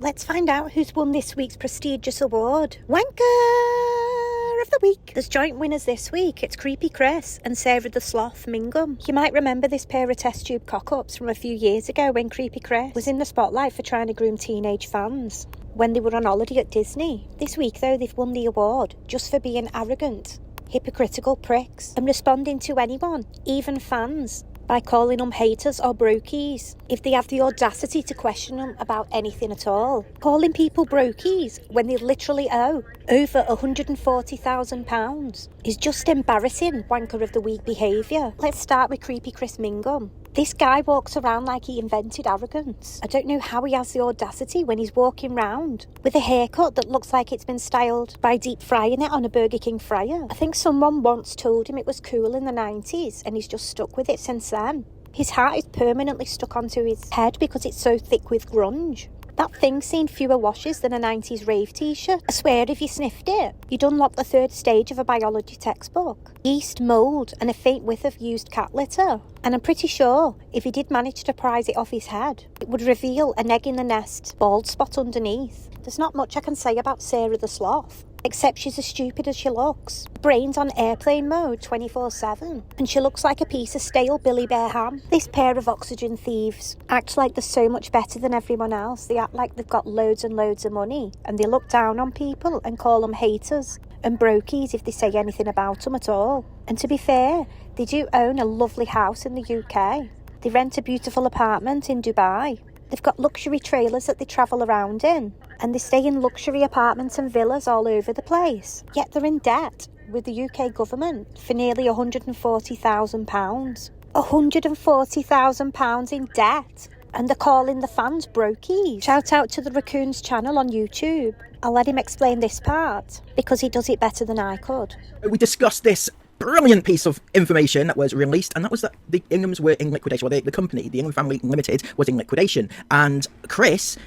Let's find out who's won this week's prestigious award. Wanker of the Week. There's joint winners this week. It's Creepy Chris and Sarah the Sloth Inghams. You might remember this pair of test tube cock-ups from a few years ago when Creepy Chris was in the spotlight for trying to groom teenage fans when they were on holiday at Disney. This week, though, they've won the award just for being arrogant, hypocritical pricks and responding to anyone, even fans, by calling them haters or brokies if they have the audacity to question them about anything at all. Calling people brokies when they literally owe over £140,000 is just embarrassing Wanker of the Week behaviour. Let's start with Creepy Chris Inghams. This guy walks around like he invented arrogance. I don't know how he has the audacity when he's walking round with a haircut that looks like it's been styled by deep frying it on a Burger King fryer. I think someone once told him it was cool in the 90s and he's just stuck with it since then. His hat is permanently stuck onto his head because it's so thick with grunge. That thing's seen fewer washes than a 90s rave t-shirt. I swear if you sniffed it, you'd unlock the third stage of a biology textbook. Yeast, mould and a faint whiff of used cat litter. And I'm pretty sure if he did manage to prise it off his head, it would reveal an egg in the nest bald spot underneath. There's not much I can say about Sarah the Sloth, except she's as stupid as she looks. Brains on airplane mode 24/7. And she looks like a piece of stale Billy Bear ham. This pair of oxygen thieves act like they're so much better than everyone else. They act like they've got loads and loads of money. And they look down on people and call them haters and brokies if they say anything about them at all. And to be fair, they do own a lovely house in the UK. They rent a beautiful apartment in Dubai. They've got luxury trailers that they travel around in. And they stay in luxury apartments and villas all over the place. Yet they're in debt with the UK government for nearly £140,000. £140,000 in debt. And they're calling the fans brokies. Shout out to the Raccoon's channel on YouTube. I'll let him explain this part because he does it better than I could. We discussed this brilliant piece of information that was released, and that was that the Inghams were in liquidation. Well, the company, the Ingham Family Limited, was in liquidation. And Chris,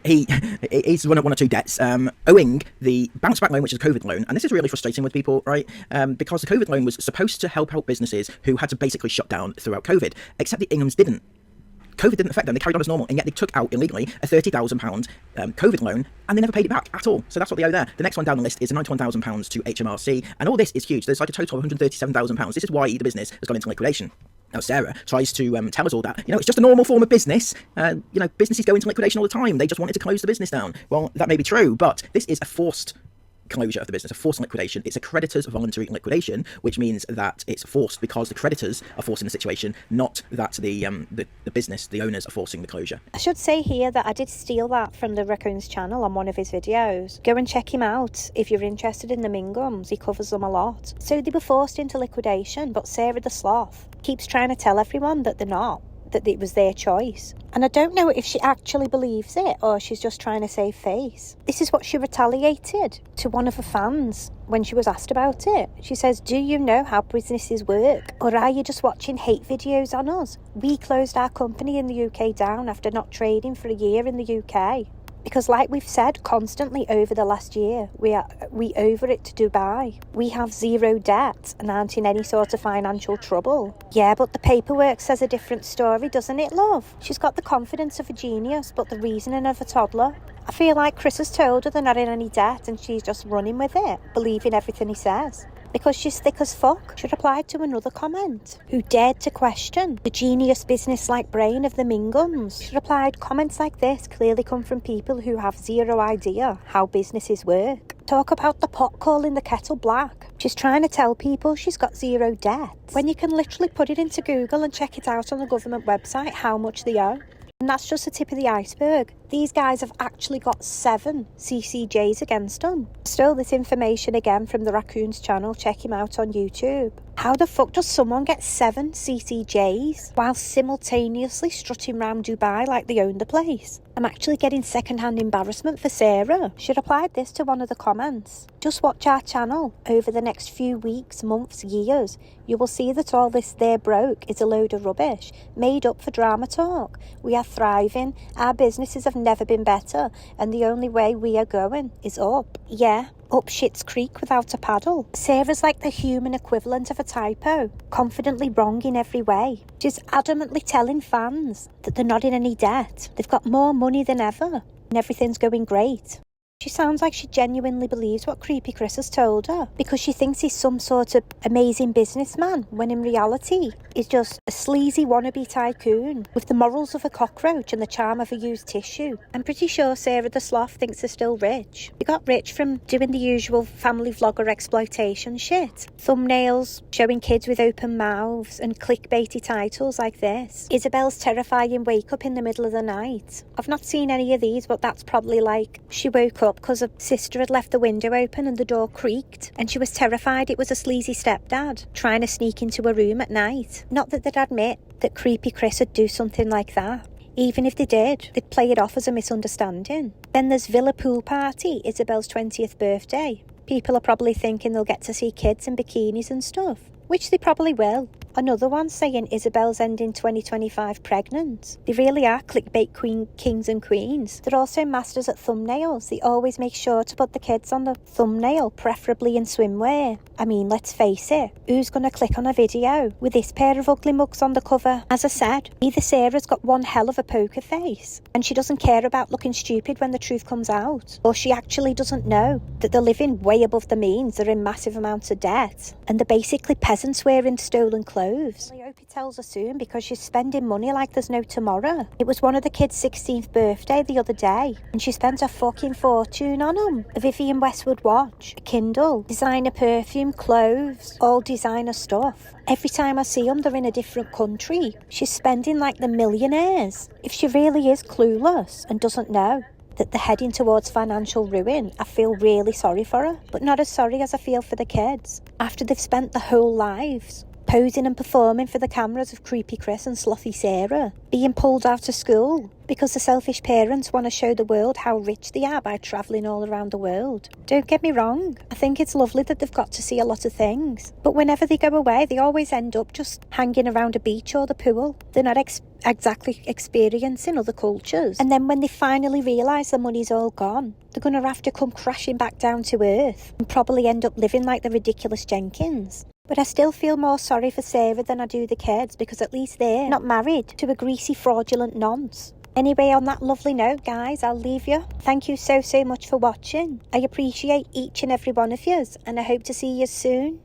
he's one or two debts, owing the bounce back loan, which is a COVID loan. And this is really frustrating with people, right? Because the COVID loan was supposed to help out businesses who had to basically shut down throughout COVID, except the Inghams didn't. COVID didn't affect them, they carried on as normal, and yet they took out illegally a £30,000 COVID loan, and they never paid it back at all. So that's what they owe there. The next one down the list is £91,000 to HMRC, and all this is huge. There's like a total of £137,000. This is why the business has gone into liquidation. Now Sarah tries to tell us all that, it's just a normal form of business. Businesses go into liquidation all the time. They just wanted to close the business down. Well, that may be true, but this is a forced closure of the business, a forced liquidation. It's a creditors voluntary liquidation, which means that it's forced because the creditors are forcing the situation, not that the business, the owners, are forcing the closure. I should say here that I did steal that from the Raccoon's channel on one of his videos. Go and check him out if you're interested in the Inghams. He covers them a lot. So they were forced into liquidation, but Sarah the Sloth keeps trying to tell everyone that they're not, that it was their choice. And I don't know if she actually believes it or she's just trying to save face. This is what she retaliated to one of her fans when she was asked about it. She says, "Do you know how businesses work? Or are you just watching hate videos on us? We closed our company in the UK down after not trading for a year in the UK. Because like we've said constantly over the last year, we over it to Dubai. We have zero debt and aren't in any sort of financial trouble." Yeah, but the paperwork says a different story, doesn't it, love? She's got the confidence of a genius, but the reasoning of a toddler. I feel like Chris has told her they're not in any debt and she's just running with it, believing everything he says. Because she's thick as fuck. She replied to another comment who dared to question the genius business-like brain of the Inghams. She replied, "Comments like this clearly come from people who have zero idea how businesses work. Talk about the pot calling the kettle black. She's trying to tell people she's got zero debt, when you can literally put it into Google and check it out on the government website how much they owe. And that's just the tip of the iceberg. These guys have actually got 7 CCJs against them. Stole this information again from the Raccoon's channel. Check him out on YouTube. How the fuck does someone get 7 CCJs while simultaneously strutting round Dubai like they own the place? I'm actually getting second-hand embarrassment for Sarah. She replied this to one of the comments. "Just watch our channel over the next few weeks, months, years. You will see that all this there broke is a load of rubbish, made up for drama talk. We are thriving, our businesses have never been better, and the only way we are going is up. Yeah, up Shit's Creek without a paddle." Sarah's like the human equivalent of a typo, confidently wrong in every way. She's adamantly telling fans that they're not in any debt. They've got more money than ever. and everything's going great. She sounds like she genuinely believes what Creepy Chris has told her, because she thinks he's some sort of amazing businessman, when in reality, he's just a sleazy wannabe tycoon with the morals of a cockroach and the charm of a used tissue. I'm pretty sure Sarah the Sloth thinks they're still rich. They got rich from doing the usual family vlogger exploitation shit. Thumbnails showing kids with open mouths and clickbaity titles like this. Isabel's terrifying wake up in the middle of the night. I've not seen any of these, but that's probably like she woke up because her sister had left the window open and the door creaked, and she was terrified it was a sleazy stepdad trying to sneak into her room at night. Not that they'd admit that Creepy Chris would do something like that. Even if they did, they'd play it off as a misunderstanding. Then there's Villa Pool Party, Isabel's 20th birthday. People are probably thinking they'll get to see kids in bikinis and stuff, which they probably will. Another one saying Isabel's ending 2025 pregnant. They really are clickbait kings and queens. They're also masters at thumbnails. They always make sure to put the kids on the thumbnail, preferably in swimwear. I mean, let's face it, who's going to click on a video with this pair of ugly mugs on the cover? As I said, either Sarah's got one hell of a poker face and she doesn't care about looking stupid when the truth comes out, or she actually doesn't know that they're living way above their means, they're in massive amounts of debt, and they're basically peasants wearing stolen clothes. I hope he tells her soon, because she's spending money like there's no tomorrow. It was one of the kids' 16th birthday the other day, and she spent a fucking fortune on them. A Vivienne Westwood watch, a Kindle, designer perfume, clothes, all designer stuff. Every time I see them, they're in a different country. She's spending like the millionaires. If she really is clueless and doesn't know that they're heading towards financial ruin, I feel really sorry for her, but not as sorry as I feel for the kids. After they've spent their whole lives posing and performing for the cameras of Creepy Chris and Slothy Sarah, being pulled out of school because the selfish parents want to show the world how rich they are by travelling all around the world. Don't get me wrong, I think it's lovely that they've got to see a lot of things, but whenever they go away they always end up just hanging around a beach or the pool. They're not exactly experiencing other cultures, and then when they finally realise the money's all gone, they're going to have to come crashing back down to earth and probably end up living like the ridiculous Jenkins. But I still feel more sorry for Sarah than I do the kids, because at least they're not married to a greasy fraudulent nonce. Anyway, on that lovely note, guys, I'll leave you. Thank you so much for watching. I appreciate each and every one of yous, and I hope to see you soon.